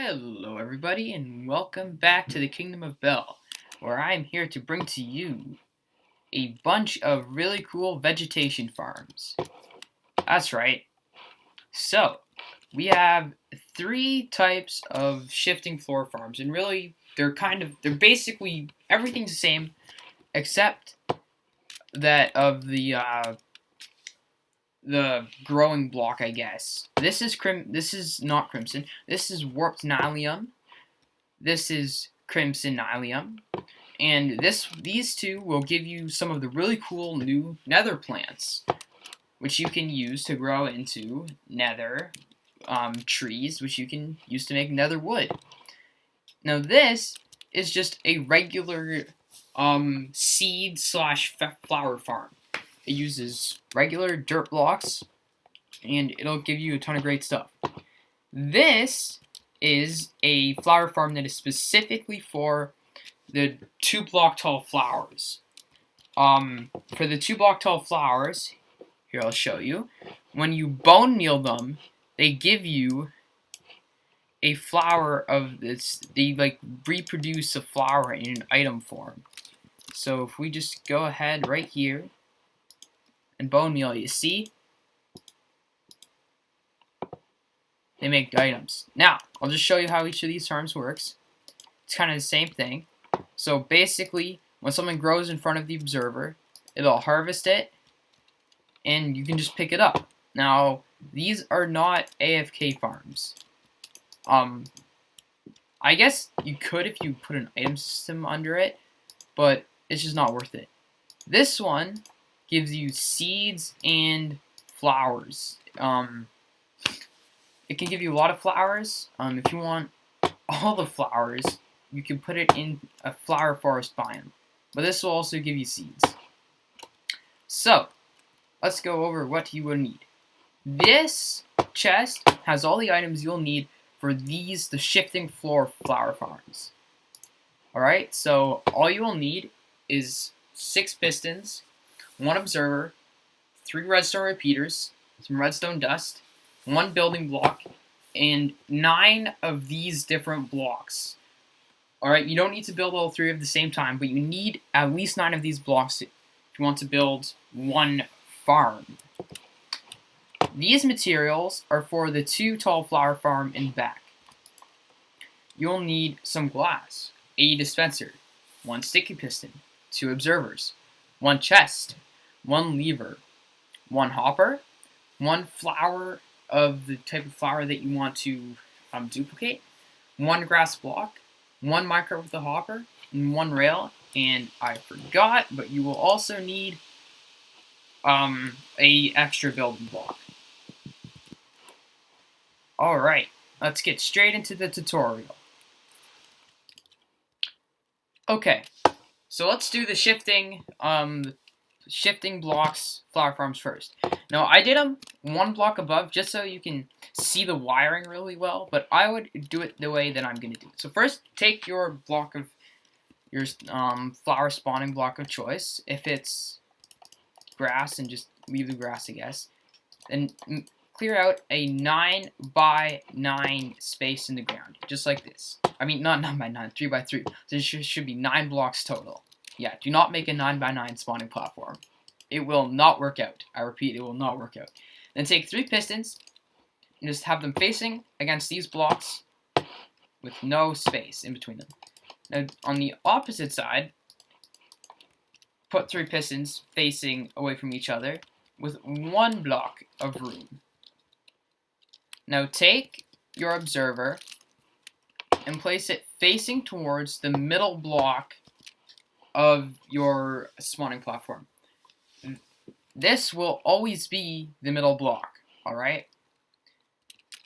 Hello everybody and welcome back to the Kingdom of Bell, where I'm here to bring to you a bunch of really cool vegetation farms. That's right. So, we have three types of shifting floor farms, and really they're basically everything's the same except that of the growing block, I guess. This is not crimson. This is warped nylium. This is crimson nylium. And these two will give you some of the really cool new nether plants, which you can use to grow into nether trees, which you can use to make nether wood. Now this is just a regular seed slash flower farm. It uses regular dirt blocks, and it'll give you a ton of great stuff. This is a flower farm that is specifically for the 2-block tall flowers. For the 2-block tall flowers, here I'll show you. When you bone meal them, they give you a flower of this. They reproduce a flower in an item form. So if we just go ahead right here and bone meal, you see, they make items. Now I'll just show you how each of these farms works. It's kind of the same thing. So basically, when something grows in front of the observer, it'll harvest it, and you can just pick it up. Now, these are not AFK farms. I guess you could if you put an item system under it, but it's just not worth it. This one gives you seeds and flowers. It can give you a lot of flowers. If you want all the flowers, you can put it in a flower forest biome. But this will also give you seeds. So, let's go over what you will need. This chest has all the items you'll need for the shifting floor flower farms. Alright, so all you will need is 6 pistons, 1 observer, 3 redstone repeaters, some redstone dust, 1 building block, and 9 of these different blocks. Alright, you don't need to build all 3 at the same time, but you need at least 9 of these blocks if you want to build one farm. These materials are for the 2 tall flower farm and back. You'll need some glass, a dispenser, 1 sticky piston, 2 observers, 1 chest, 1 lever, 1 hopper, 1 flower of the type of flower that you want to duplicate, 1 grass block, 1 micro with a hopper, and 1 rail, and I forgot, but you will also need a extra building block. Alright, let's get straight into the tutorial. Okay, so let's do the shifting blocks flower farms first. Now, I did them 1 block above just so you can see the wiring really well, but I would do it the way that I'm going to do it. So first, take your block of your flower spawning block of choice. If it's grass, and just leave the grass, I guess. Then clear out a 9 by 9 space in the ground, just like this. I mean, not 9 by 9, 3 by 3. So it should be 9 blocks total. Yeah, do not make a 9 by 9 spawning platform. It will not work out. I repeat, it will not work out. Then take 3 pistons and just have them facing against these blocks with no space in between them. Now, on the opposite side, put 3 pistons facing away from each other with 1 block of room. Now take your observer and place it facing towards the middle block of your spawning platform. This will always be the middle block, alright?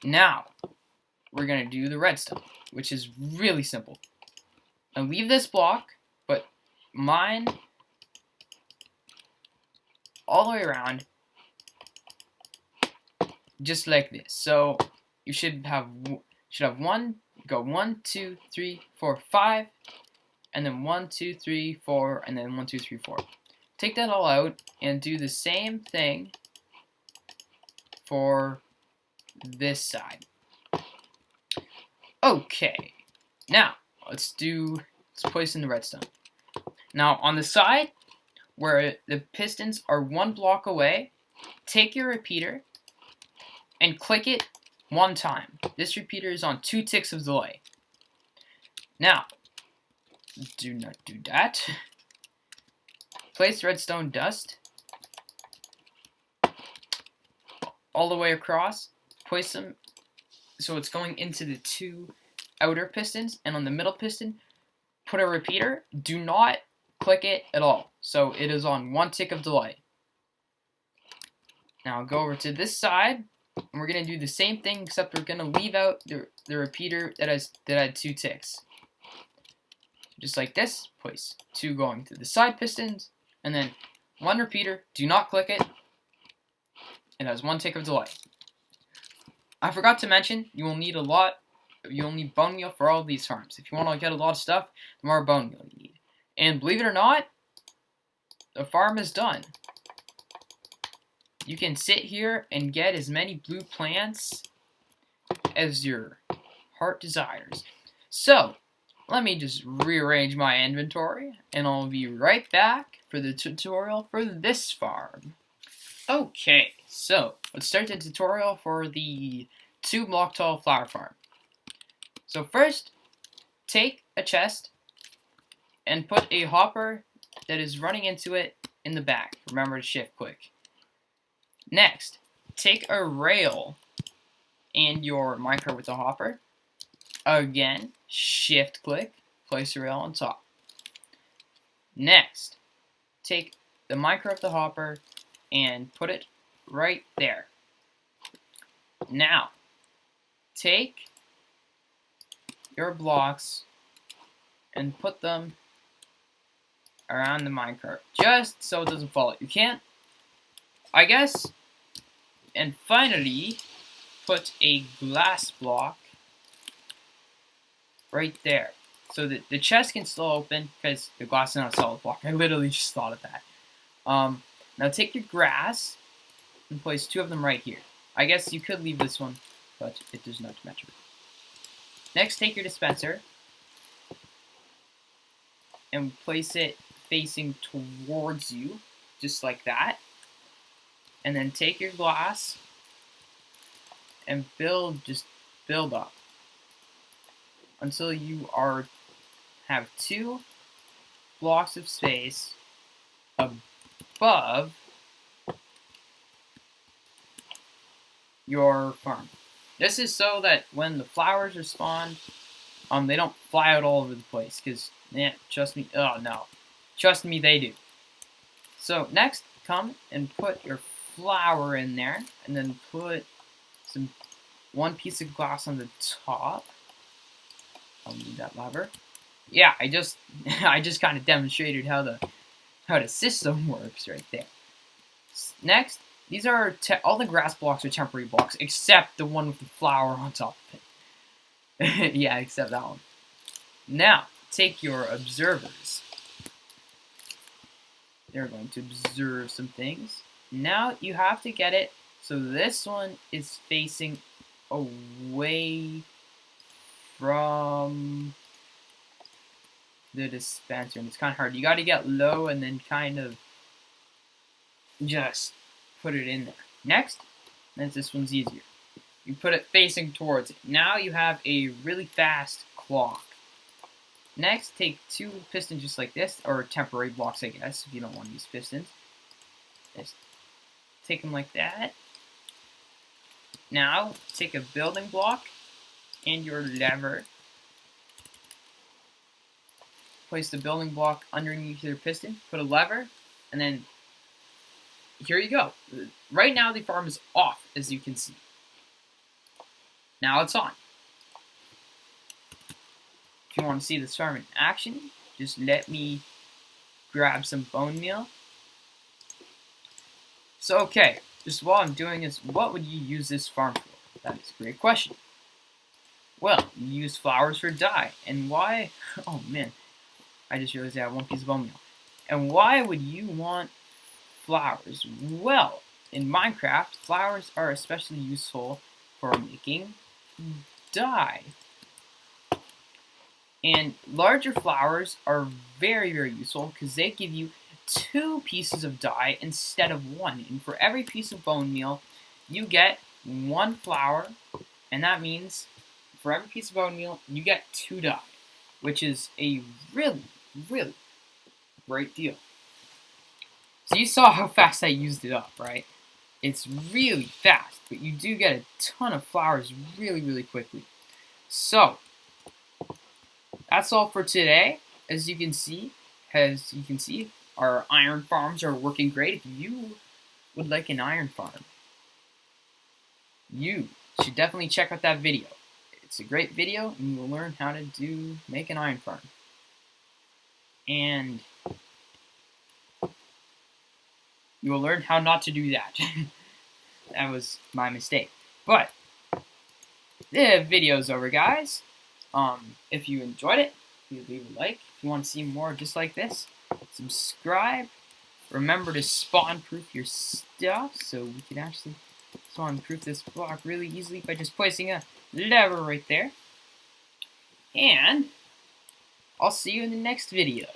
Now, we're going to do the redstone, which is really simple. Now leave this block, but mine all the way around, just like this. So you should have 1, go 1, 2, 3, 4, 5, and then 1, 2, 3, 4, and then 1, 2, 3, 4. Take that all out and do the same thing for this side. Okay, now let's place in the redstone. Now on the side where the pistons are 1 block away, take your repeater and click it 1 time. This repeater is on 2 ticks of delay. Now, do not do that. Place redstone dust all the way across. Place them so it's going into the 2 outer pistons, and on the middle piston, put a repeater. Do not click it at all, so it is on 1 tick of delay. Now go over to this side, and we're gonna do the same thing, except we're gonna leave out the repeater that had 2 ticks. Just like this, place 2 going to the side pistons, and then 1 repeater. Do not click it. It has 1 tick of delay. I forgot to mention, you'll need bone meal for all these farms. If you want to get a lot of stuff, the more bone meal you need. And believe it or not, the farm is done. You can sit here and get as many blue plants as your heart desires. So, let me just rearrange my inventory, and I'll be right back for the tutorial for this farm. Okay, so let's start the tutorial for the 2 block tall flower farm. So first, take a chest and put a hopper that is running into it in the back. Remember to shift click. Next, take a rail and your minecart with the hopper. Again, shift click, place the rail on top. Next, take the minecart with the hopper and put it right there. Now, take your blocks and put them around the minecart, just so it doesn't fall. You can't, I guess. And finally, put a glass block right there, so that the chest can still open, because the glass is not a solid block. I literally just thought of that. Now take your grass and place 2 of them right here. I guess you could leave this one, but it does not matter. Next, take your dispenser and place it facing towards you, just like that. And then take your glass and just build up until you have 2 blocks of space above your farm. This is so that when the flowers are spawned, they don't fly out all over the place, because, trust me, oh no. Trust me, they do. So, next, come and put your flower in there, and then put 1 piece of glass on the top. I'll need that lever. Yeah, I just kind of demonstrated how the system works right there. Next, these are all the grass blocks are temporary blocks, except the one with the flower on top of it. Yeah, except that one. Now, take your observers. They're going to observe some things. Now, you have to get it so this one is facing away from the dispenser, and it's kind of hard. You got to get low and then kind of just put it in there. Next, and this one's easier. You put it facing towards it. Now you have a really fast clock. Next, take 2 pistons just like this, or temporary blocks, I guess, if you don't want to use pistons. Just take them like that. Now, take a building block and your lever. Place the building block underneath your piston, put a lever, and then here you go. Right now the farm is off, as you can see. Now it's on. If you want to see this farm in action, just let me grab some bone meal. So okay, just while I'm doing this, what would you use this farm for? That is a great question. Well, you use flowers for dye. And why? Oh man, I just realized I have 1 piece of bone meal. And why would you want flowers? Well, in Minecraft, flowers are especially useful for making dye. And larger flowers are very, very useful because they give you 2 pieces of dye instead of 1. And for every piece of bone meal, you get 1 flower, and that means for every piece of bone meal, you get 2 dye, which is a really, really great deal. So you saw how fast I used it up, right? It's really fast, but you do get a ton of flowers really, really quickly. So, that's all for today. As you can see, our iron farms are working great. If you would like an iron farm, you should definitely check out that video. It's a great video, and you will learn how to make an iron farm. And you will learn how not to do that. That was my mistake. But the video's over, guys. If you enjoyed it, please leave a like. If you want to see more just like this, subscribe. Remember to spawn-proof your stuff, so we can actually spawn-proof this block really easily by just placing a lever right there. And I'll see you in the next video.